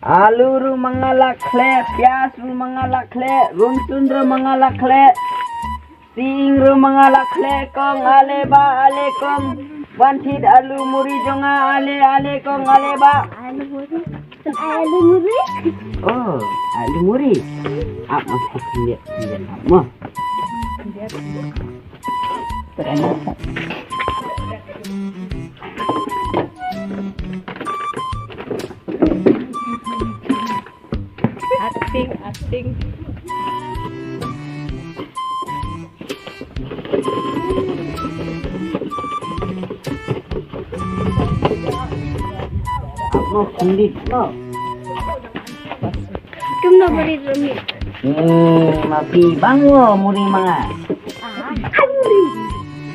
आलू रू mga lakle, प्याज रू mga lakle, runsun रू mga lakle, sing रू mga lakle, kong ale ba ale kong wanted alu muri jonga ale kong ale ba. Alu muri. Oh, alu muri. Apa lihat apa? Ternyata. Ating. Apa sendiri no? Kum na bari rumi. Mapi bango muri mga. Muri.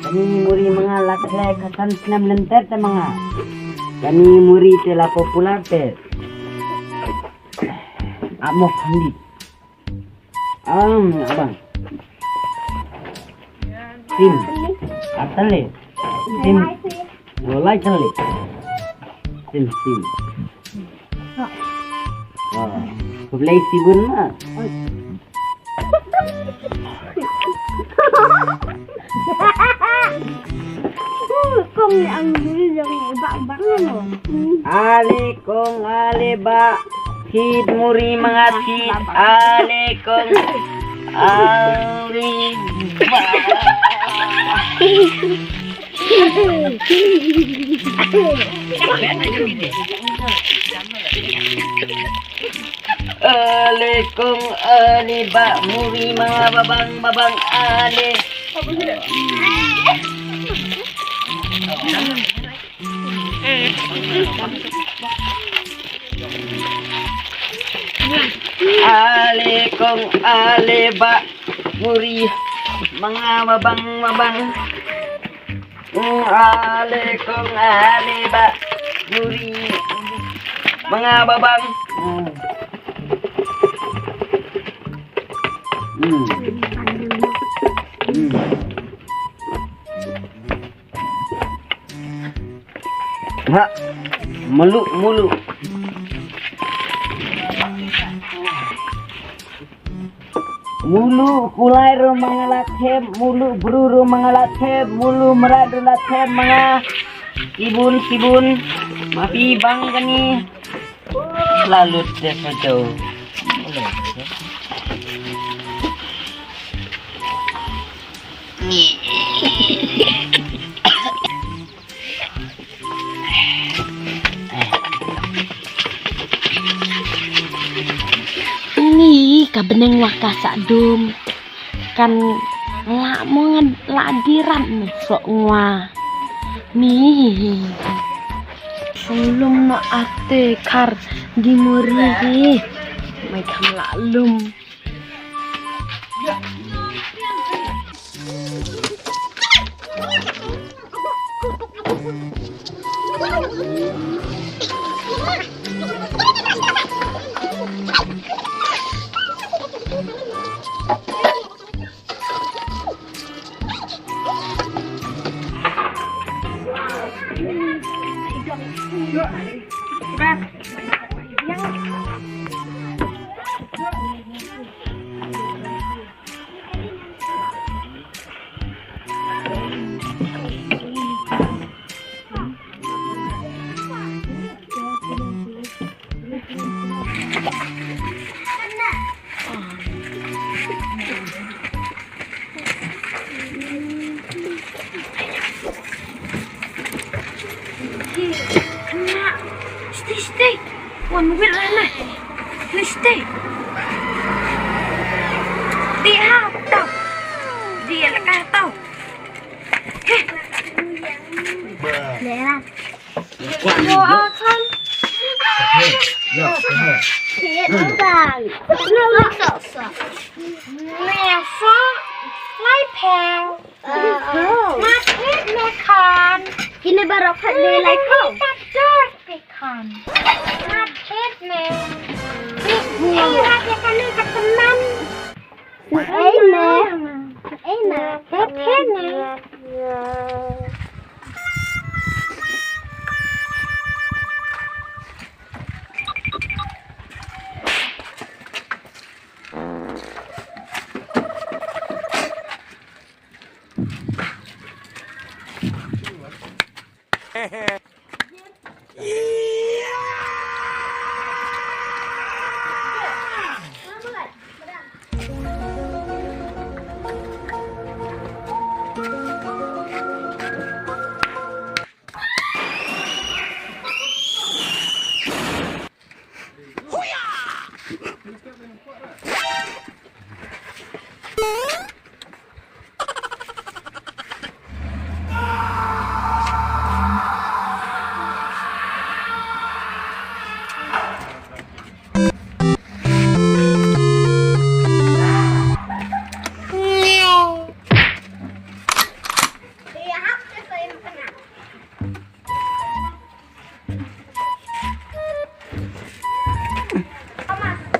Kami muri mga lakle kasan senam lenter te mga. Kami muri tela popular te. Amo sendiri. Abang. Sim. Atale. Sim. Mulai cali. Sim. Oh, mulai sibun mah. Kong ni ang muri yang ibang ano. Ale kong ale ba. Hid muri mga hid. Ale kong ale ba. Ale kong ale ba. Muri mga babang ale. Ale kong ale ba. Muri mga babang ale kong ale ba. Muri mga babang Ha, mulu kulai ro mga lathe, mulu bru ro mga lathe, mulu merad ro lathe mga sibun mapi bang kani lalut deh saja. Ni kabeneng wakasa dum kan lak mo lak diran sok ngwa ni sulum na ate kar di muri mai kam lak lum Stay. Wan mobil mana? Stay. Dia tau. Dia lekah tau. Lera. Yo akan. Thiệt bang. Nó sợ. Neva lai phèo. Ma hết mẹ con. Kini baru kat ni like kau. Cắt mẹ con. Ma hết mẹ. Iya dia kali keteman. Enak. Hết nè.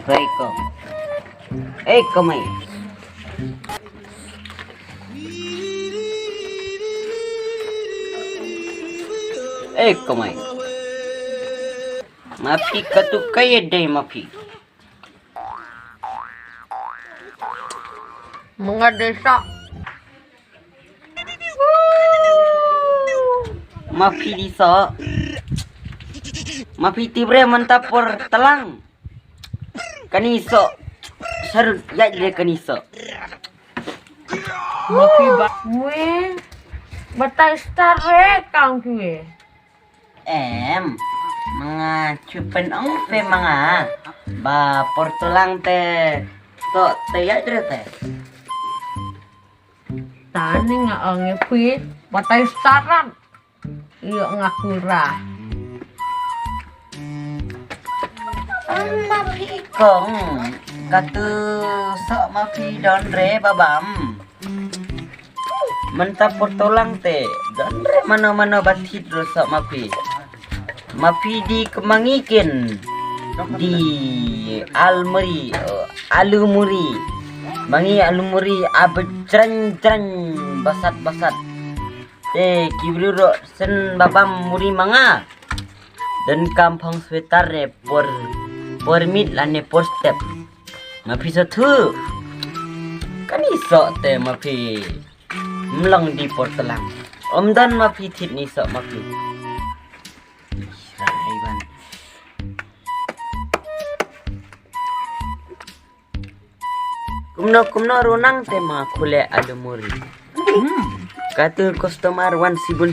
Baik kok. Kamay. Kamay. Mafi katu kaya day mafi. Mga desa. Mafi diso. Mafi tibre mantapur telang. Kaniso. Sarut ya dire kaniso. Mafi ba? Weh. Batai stare kang kue. Mga chupen ang pe mga ba portulang te to te ya dire te. Tani nga ang ipit. Batai staran. Iyo nga kura. Mafi kong katu sok mafi don re babam. Menta portulang te don re mano batit ro sok mafi. Mafi di kemangikin di alumuri mangi alumuri abecrang basat kibruro sen babam muri manga dan kampung swetar re por mit lane por step mafi satu kan iso te mafi mlang di portelang omdan mafi tit ni so mafi kumno runang te mga kule alumuri. Katu customer wan sibun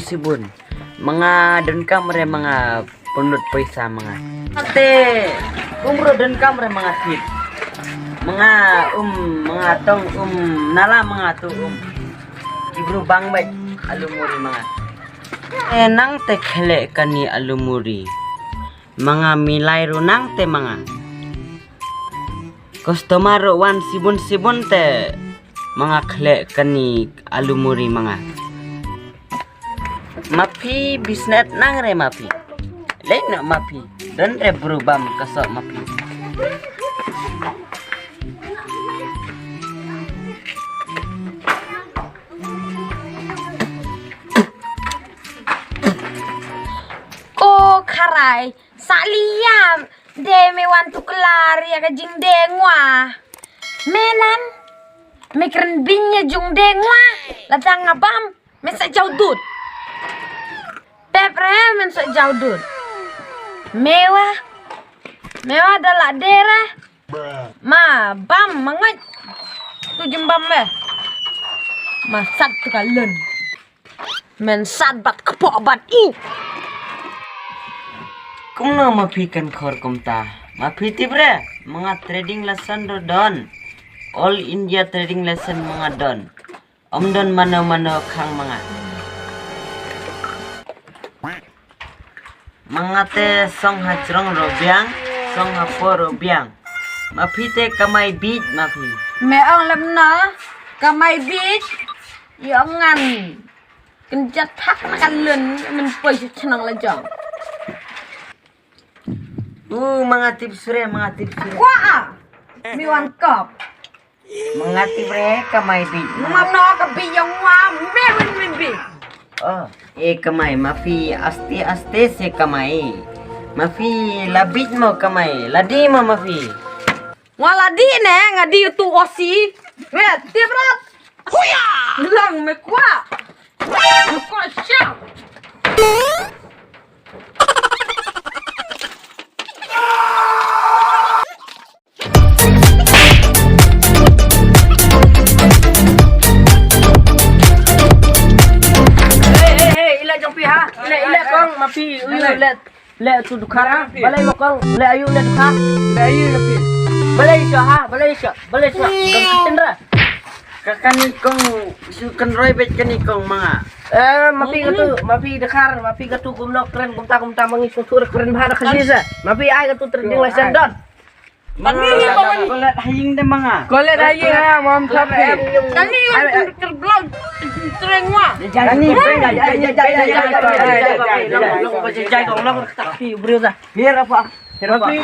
mga dan kamre mga punut paisa mga ate umro dan kamre mga tit mga tong nala mga tu ibru bang baik alumuri mga enang te khele kani alumuri mga milay runang te mga customer wan sibun te mga khle kani alumuri mga mapi bisnet nang re mapi lain na mapi dan re berubam kasok mapi Oh karay saliyam de me want to kelar ya ka jing dengwa menan me keren binya jung dengwa latang ngabam me sa jaudut pepre men sa jaudut mewa dalak dera ma bam mangat tu jembam me masat tu kalen men sat bat kepok bat i kumno mapi kan khor kumta mapi tibre mga trading lesson ro don all India trading lesson mga don omdon mano khang mga te song hajrong ro biang song hapo ro biang mapi te kamay beat mapi me ang lamna kamay beach yang ngan kenjat hak kan len men poi chenang la jang mga tips re wah mi wan kop mga tibre kamay beat mamno ka biyong wa me bi oh kamay mafi aste se kamay mafi labit mo kamay ladi mo mafi wala di ne ngadi tu osi we tibrat huya lang me kwa ko sha le tu dukara balai mo kang le ayu le dukar le ayu le pi balai sya ha balai sya dong tendra kakani kong su kan roi bet kani kong manga mapi dekar mapi gatu gumno keren gumta mangi susur keren bahana khasisa mapi ai gatu trading lesson don kolet haying de manga kolet ayi ha mom sapi Kani yung terblog terengwa. kani jai gong long tapi brio dah biar apa mapi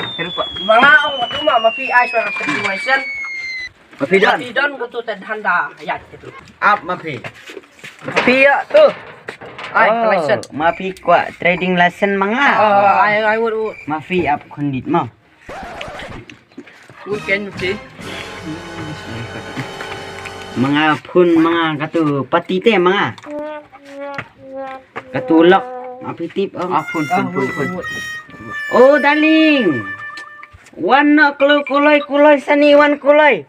mga ong gatu mapi ai suara trading lesson mapi dan mapi don gatu tadhanda ayat itu up mapi mapi ya tu ai lesson mapi kwa trading lesson manga ai would mafi up kondit mo weekend sih mga phun mga katu pati te mga katulok mapitip phun oh darling wan kuloi sani wan kuloi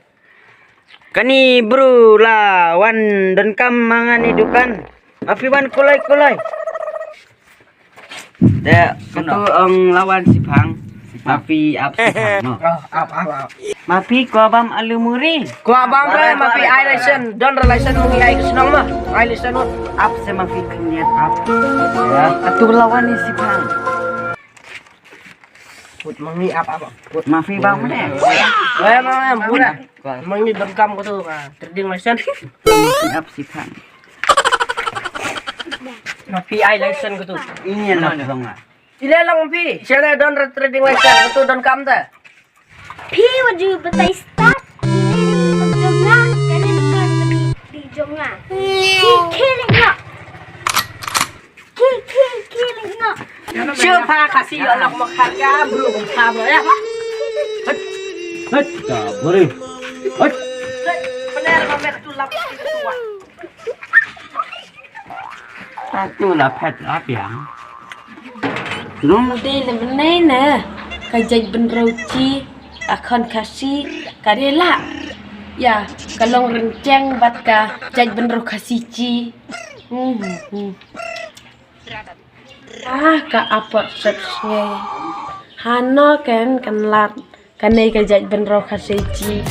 kani bro la wan dan kam mga ni dukan mafi wan kuloi da katu ang lawan si Phang mafi up si Phang no up mafi ko bam alumuri ko abang re mapi ai lesson don relation mungi ai kesenang mah ai lesson up sa mafi kanyat up ya katu lawan ni si Phang put mangi apa put mafi bang mana mang pura mangi dengkam ko tu trading lesson mafi up si Phang mapi ai lesson ko tu ini lah dong lah ilalang pi siya don trading lesson ko tu dengkam ta P would you but I start magjonga kanin kan di jonga. Killing nga. Killing nga. siya pa kasi anak magharga bro kung sabo ya hot ka beri hot bener mamek tulap itu tua satu lah pet up yang Nung Đây là vấn đề nè. Cái dạy bên rau chi, con kasi, cái đấy lạ. Ya, kalau rencang bat ka dạy bên rau kasi chi. Ka apa sebsnya. Hano kan lat, kan này cái dạy bên rau kasi chi.